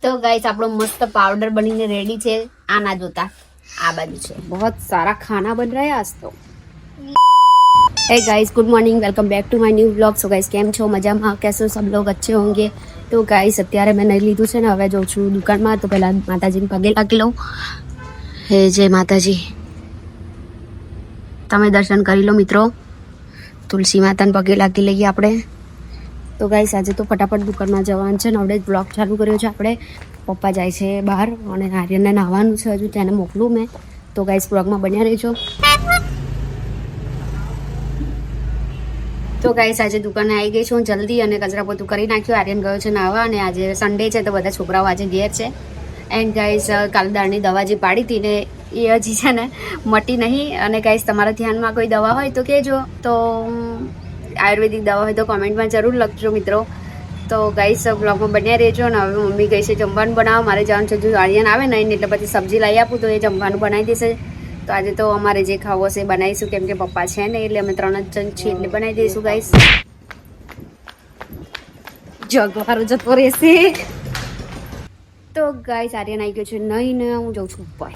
तो गाइस આપણો મસ્ત પાવડર બનીને રેડી છે. આ ના જોતા આ બાજુ છે. बहुत सारा खाना बन रहा है आज तो. Hey guys, good morning, welcome back to my new vlog. So guys, કેમ છો? મજામાં? कैसे हो सब लोग? अच्छे होंगे. તો ગાઈસ અત્યારે મેં નહીં લીધું છે ને, હવે જાઉં છું દુકાનમાં. તો પહેલા માતાજીને પગે લાગી લઉં. હે જય માતાજી. તમે દર્શન કરી લો મિત્રો. તુલસી માતાને પગે લાગી લઈએ આપણે. તો ગાઈસ આજે તો ફટાફટ દુકાનમાં જવાનું છે ને આપણે બ્લોગ ચાલુ કર્યો છે આપણે. પપ્પા જાય છે બહાર અને આર્યનને નાહવાનું છે, હજુ તેને મોકલું મેં. તો ગાઈસ બ્લોગમાં બન્યા રહેજો. તો ગાઈસ આજે દુકાને આવી ગઈ છું જલ્દી અને કચરા પોતું કરી નાખ્યું. આર્યન ગયો છે નાહવા અને આજે સન્ડે છે તો બધા છોકરાઓ આજે ઘેર છે. એન્ડ ગાઈસ કાલ દાળની દવા જે પાડી હતી ને એ હજી છે ને મટી નહીં. અને ગાઈસ તમારા ધ્યાનમાં કોઈ દવા હોય તો કહેજો. તો આયુર્વેદિક દવા હોય તો કોમેન્ટમાં જરૂર લખજો મિત્રો. તો ગાઈસ બ્લોગમાં બન્યા રહેજો. ને હવે મમ્મી ગઈ છે જમવાનું બનાવવા. મારે જવાનું છે, જો આર્યન આવે ને એટલે પછી સબ્જી લઈ આપું તો એ જમવાનું બનાવી દેશે. તો આજે તો અમારે જે ખાવું હશે એ બનાવીશું, કેમ કે પપ્પા છે ને એટલે અમે 3 જ જણ છીએ એટલે બનાવી દઈશું ગાઈસ. જગવારો જતો રહેશે. તો ગાઈસ આર્યન આવી ગયો છે નહીં ને હું જાઉં છું ઉપર.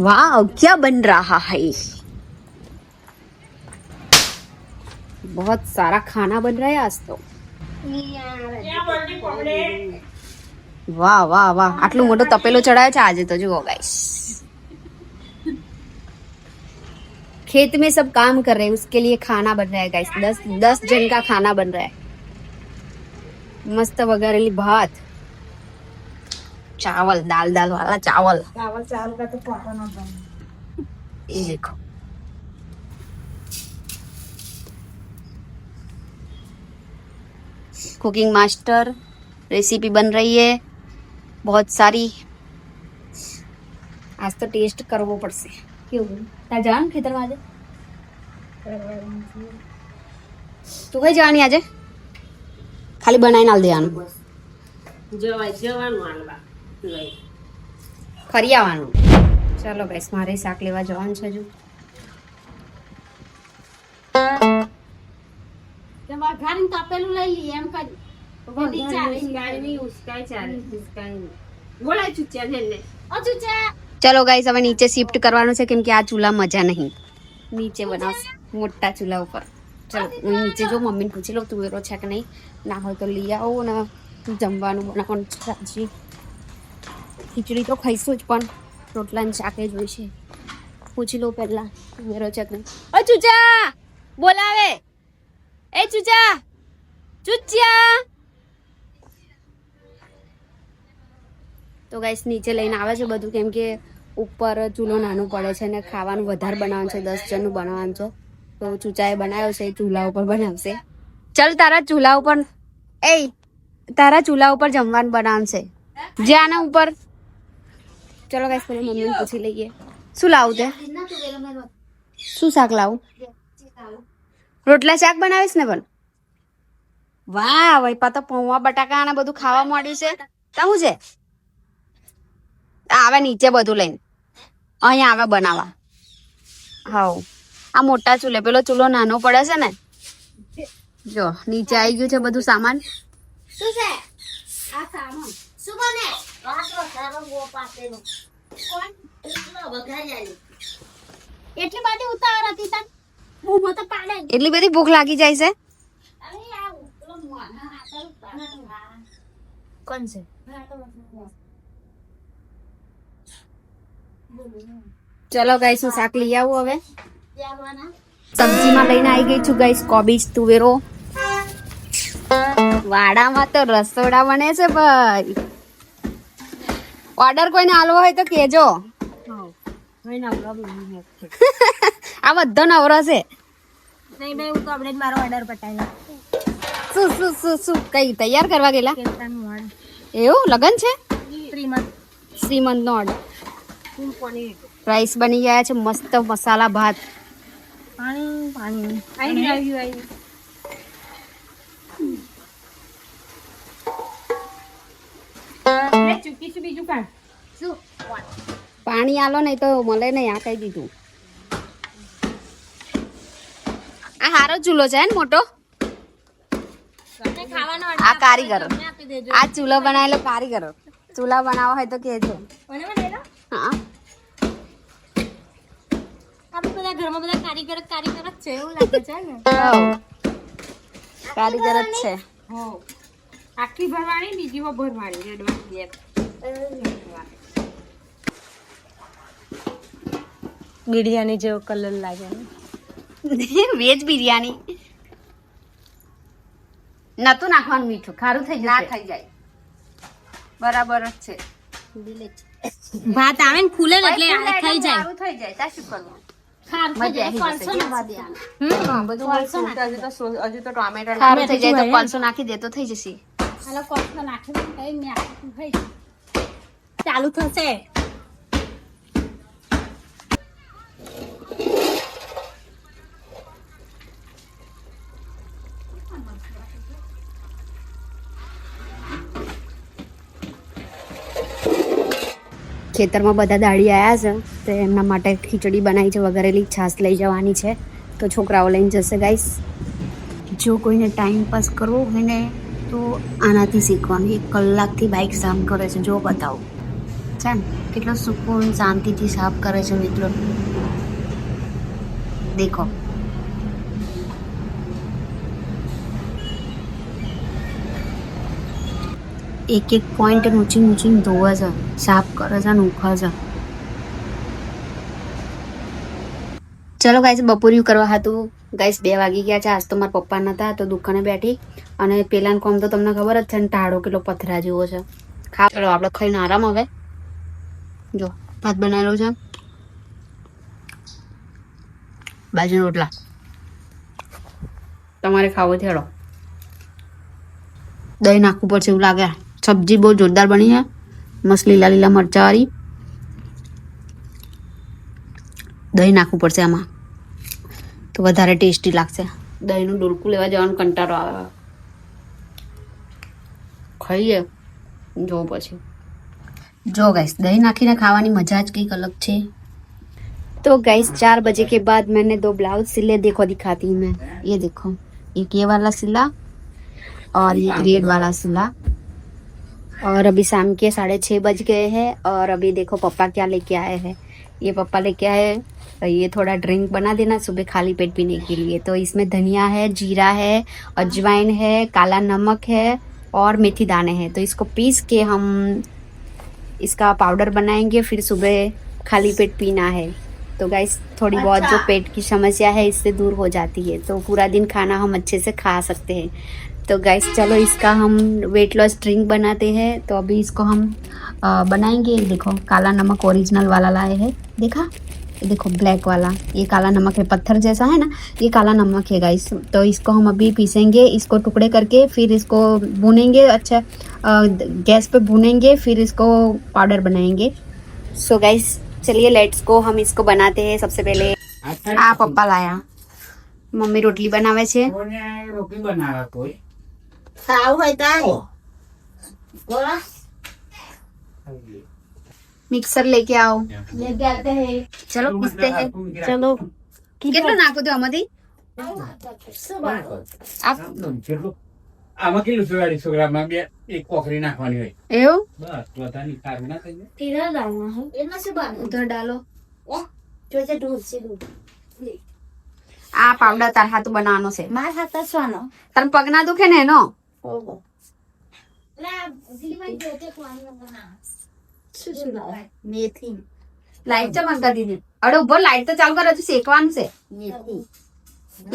वाह क्या बन रहा है? बहुत सारा खाना बन रहा है आज तो. वाह वाह वाह, આટલું મોટો તપેલો ચડાયો છે આજે તો. જુઓ ગાઈસ, खेत में सब काम कर रहे हैं, उसके लिए खाना बन रहा है गाइस. 10 जन का खाना बन रहा है. मस्त वगैरह भात, चावल, दाल वाला चावल का तो पता ना बन. ये देखो कुकिंग मास्टर रेसिपी बन रही है बहुत सारी. आज तो टेस्ट करવો પડશે. કેવું તા જાન ખેતરમાં આજે તું કઈ જવાની આજે? ખાલી બનાવીને આલ દેવાનું. જવાનું ફરી આવવાનું. ચાલો ગાઈસ મારે શાક લેવા જવાનું છે. હજુ તમાર ઘાન તપેલું લઈ લઈએ એમ કરી. ચલો ગાઈસ હવે નીચે શિફ્ટ કરવાનું છે, કેમ કે આ ચૂલા મજા નહીં. નીચે બનાવશે મોટા ચૂલા ઉપર. ચલો હું નીચે જો મમ્મીને પૂછી લઉં તુવેરો છે કે નહીં. ના હોય તો લઈ આવો ને જમવાનું બનાવવાનું છે. ખીચડી તો ખાઈશું જ પણ રોટલા ને શાકે જોઈશે. પૂછી લો પહેલા તુવેરો છે કે નહીં. ઓ ચૂચા બોલાવે. એ ચૂચા ચૂચ્યા. તો ગાઈસ નીચે લઈને આવે છે બધું, કેમ કે ઉપર ચૂલો નાનું પડે છે ને ખાવાનું વધારે બનાવવાનું છે. 10 જણનું બનાવવાનું છે. તો ચૂચાએ બનાવ્યો છે, ચૂલા ઉપર બનાવશે. ચલ તારા ચૂલા ઉપર તારા ચૂલા ઉપર જમવાનું બનાવવાનું છે. જે આના ઉપર. ચલો ગાઈસ પેલા મમ્મીને પૂછી લઈએ શું લાવું તે. શું શાક લાવું? રોટલા શાક બનાવીશ ને? પણ વાહ વૈપા તો પૌવા બટાકા ને બધું ખાવા માંડ્યું છે. શું છે? આવે નીચે બધું લઈને અહીંયા આવે બનાવવા. હાઉ આ મોટા ચૂલે, પેલો ચૂલો નાનો પડે છે ને. જો નીચે આવી ગયું છે બધું સામાન. શું છે આ સામાન? શું બને? એટલી બધી ઉતાવળ હતી તને? એટલી બધી ભૂખ લાગી જાય છે? કોણ છે? ચલો ગાઈસ હું શાક લઈ આવું હવે. સબ્જીમાં લઈને આવી ગઈ છું ગાઈસ કોબીજ, તુવેરો. વાડામાં તો રસોડા બને છે ભાઈ. ઓર્ડર કોઈને આલવો હોય તો કેજો. આ બધો નવરો છે. શું કઈ તૈયાર કરવા ગયેલા? એવું લગન છે? શ્રીમંત નો ઓર્ડર. રાઈસ બની ગયા છે મસ્ત મસાલા ભાત. પાણી આલો નહીં તો મળે નહીં. આ કહી દીધું. હારો ચૂલો છે ને મોટો. આ કારીગરો, આ ચૂલો બનાવેલો કારીગરો. ચૂલા બનાવવા હોય તો કેજો. હા બધા ઘરમાં બધા કારીગર જ છે એવું લાગે છે ને. કારીગર જ છે. આખી ભરવાણી બીજી ભરવાણી રેડવાની ગેપ. બિરયાની જેવો કલર લાગે ને. વેજ બિરયાની નતું નાખવાનું મીઠું, ખારું થઈ જાય. ના થઈ જાય, બરાબર જ છે. ભાત આવે ને ફૂલે ને એટલે થઈ જાય. ખારું થઈ જાય તા શું કરવું. ખારું થઈ જાય કોલસો નાખી દે. બધું કોલસો હજુ તો ટોમેટો ખારું થઈ જાય તો કોલસો નાખી દે તો થઈ જશે. હાલો કોલસો નાખી દે કઈ મે આખું થઈ ચાલુ થશે. ખેતરમાં બધા દાડી આવ્યા છે તો એમના માટે ખીચડી બનાવી છે, વઘારેલી છાશ લઈ જવાની છે તો છોકરાઓ લઈને જશે. ગાઈસ જો કોઈને ટાઈમ પાસ કરવો હોય ને તો આનાથી શીખવાનું. 1 કલાકથી બાઇક સાફ કરે છે, જો બતાવો છે ને કેટલો સુકૂન શાંતિથી સાફ કરે છે મિત્રો. દેખો એક પોઈન્ટ ઊંચી ધોવે છે, સાફ કરે છે, ઉખા છે. ચલો ગાઈસ બપોર્યું કરવા હતું. ગાઈસ 2 વાગી ગયા છે. આજ તો મારા પપ્પા નતા તો દુકાને બેઠી અને પેલાનું કામ તો તમને ખબર જ છે ને, ટાળો કેટલો પથરા જેવો છે. ચલો આપણે ખાઈને આરામ. હવે જો ભાત બનાવેલો છે, બાજરીના રોટલા. તમારે ખાવો થેડો. દહીં નાખવું પડશે એવું લાગે. સબ્જી બહુ જોરદાર બની છે, મસ્ત લીલા લીલા મરચા વાળી. દહીં નાખવું પડશે આમાં તો વધારે ટેસ્ટી લાગશે. દહીંનું ડોલકું લેવા જવાનું કંટાળો આવે. ખાઈએ જો પછી. જો ગાઈસ દહીં નાખીને ખાવાની મજા જ કંઈક અલગ છે. तो गाइस 4 बजे के बाद मैंने 2 ब्लाउज सिले. देखो दिखाती हूँ मैं. ये देखो, एक ये वाला सिला और ये रेड वाला सिला. और अभी शाम के 6:30 बज गए हैं और अभी देखो पापा क्या लेके आए हैं. ये पापा लेके आए हैं, ये थोड़ा ड्रिंक बना देना सुबह खाली पेट पीने के लिए. तो इसमें धनिया है, जीरा है, अजवाइन है, काला नमक है और मेथी दाने हैं. तो इसको पीस के हम इसका पाउडर बनाएंगे, फिर सुबह खाली पेट पीना है. तो गाइस थोड़ी बहुत जो पेट की समस्या है इससे दूर हो जाती है, तो पूरा दिन खाना हम अच्छे से खा सकते हैं. तो गाइस चलो इसका हम वेट लॉस ड्रिंक बनाते हैं. तो अभी इसको हम बनाएंगे. देखो काला नमक ओरिजिनल वाला लाए हैं. देखा, ये देखो ब्लैक वाला, ये काला नमक है, पत्थर जैसा है ना, ये काला नमक है गाइस. तो इसको हम अभी पीसेंगे, इसको टुकड़े करके फिर इसको भूनेंगे. अच्छा गैस पे भूनेंगे, फिर इसको पाउडर बनाएंगे. सो गाइस चलिए लेट्स गो, हम इसको बनाते हैं. सबसे पहले आ पप्पा लाया, मम्मी रोटली बनावे छे. रोटली बनावे कोई ખાવું હોય તો બોલો मिक्सर लेके आओ. લેકે આતે હે. चलो पीसते हैं. ચલો કેટલું નાખો તો આમાંથી આપ આમાં કેટલું સુગાડી છોકરામાં બે એક કોકરી નાખવાની હોય એવું બસ બધાની ખારું ના થઈ જાય. તીરા ડાલના હે એમાં શું બને ઉધર डालो. જો છે દૂધ છે દૂધ આ પાવડર તાર હાથ બનાવવાનો છે. માર હાથ સ્વાનો તાર પગ ના દુખે ને એનો. ઓહો લા દિલીમાં જોતે કોણ બના શું શું લાવે મેથી લાઈટ ચા બંધ કરી દીધી. અરે ઉભો, લાઈટ તો ચાલુ કર, હજુ શેકવાનું છે. મેથી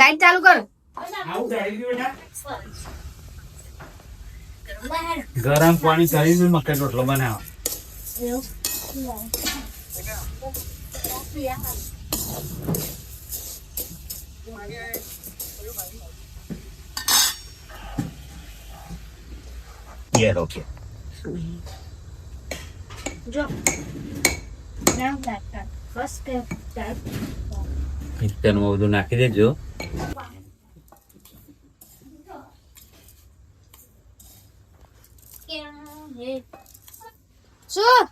લાઈટ ચાલુ કર. આવું ડાળી દો બેટા. ગરમ પાણી કરીને મકાઈ રોટલો બનાવો. ये ओके જો નામ લાગતા ફર્સ્ટ ટાઈપ મિક્સરમાં બધું નાખી દેજો. શું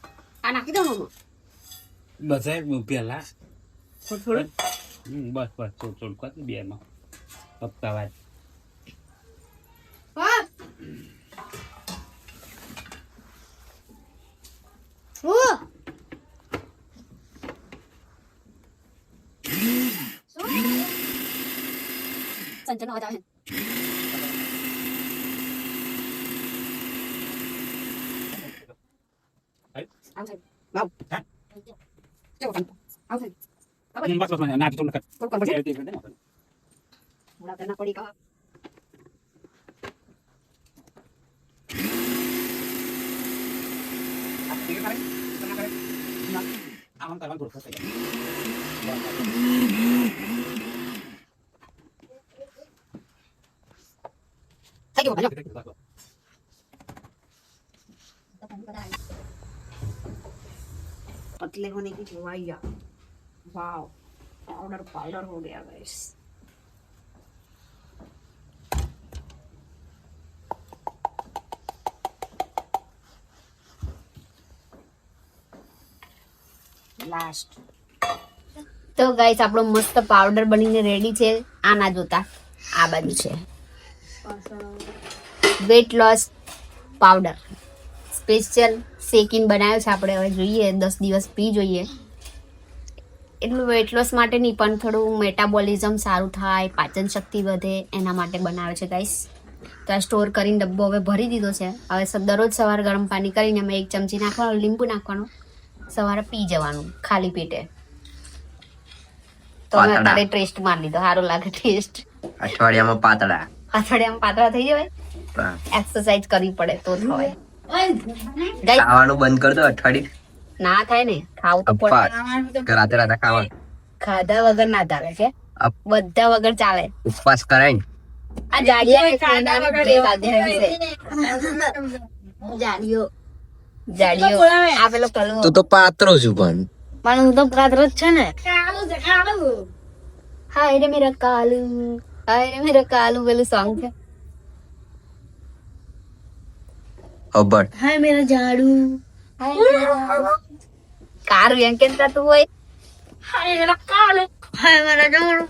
આ નાખી દો મમ્મા. બસ પેલા થોડું બસ થોડું થોડું બે માં પપ્પાવાદ હા ઓ સંજન અવાજ આવે આવશે વાવ ચલો આવશે બસ બસ ના તો નકર તો કર પછી થોડા તેના પડી કા આમ કરવાનું થોડું થશે થઈ ગયો ભાઈ पतले होने की दवाइयाँ वाव पाउडर पाउडर हो गया गाइस લાસ્ટ તો ગાઈસ આપણો મસ્ત પાવડર બનીને રેડી છે આ ના જોતા આ બાજુ છે વેટ લોસ પાવડર સ્પેશિયલ શેકીન બનાવ્યો છે આપણે હવે જોઈએ 10 દિવસ પી જોઈએ એટલું વેટ લોસ માટે નહીં પણ થોડું મેટાબોલિઝમ સારું થાય પાચન શક્તિ વધે એના માટે બનાવ્યો છે ગાઈસ તો આ સ્ટોર કરીને ડબ્બો હવે ભરી દીધો છે હવે દરરોજ સવારે ગરમ પાણી કરીને એમાં 1 ચમચી નાખવાનું લીંબુ નાખવાનું સવારે પી જવાનું ખાલી પેટે તો મેં અત્યારે ટેસ્ટ મારી લીધો સારું લાગે ટેસ્ટ અઠવાડિયામાં પાતળા થઈ જવાય એક્સરસાઇઝ કરવી પડે તો થવાય ખાવાનું બંધ કર દો અઠવાડિયું ના થાય ને ખાવું તો પડે રાતે રાતે ખાવાનું ખાધા વગર ના ચાલે છે બધા વગર ચાલે ઉપવાસ કરાય ને આ જાડીઓ આ પેલો કલવો તું તો પાત્રો છું પણ હું તો પાત્ર જ છે ને હાય રે મેરા કાલુ પેલું સોંગ છે હબડ હાય મેરા જાડુ કારું એમ કેમ થતું હોય હાય મેરા કાલુ હાય મેરા જાડુ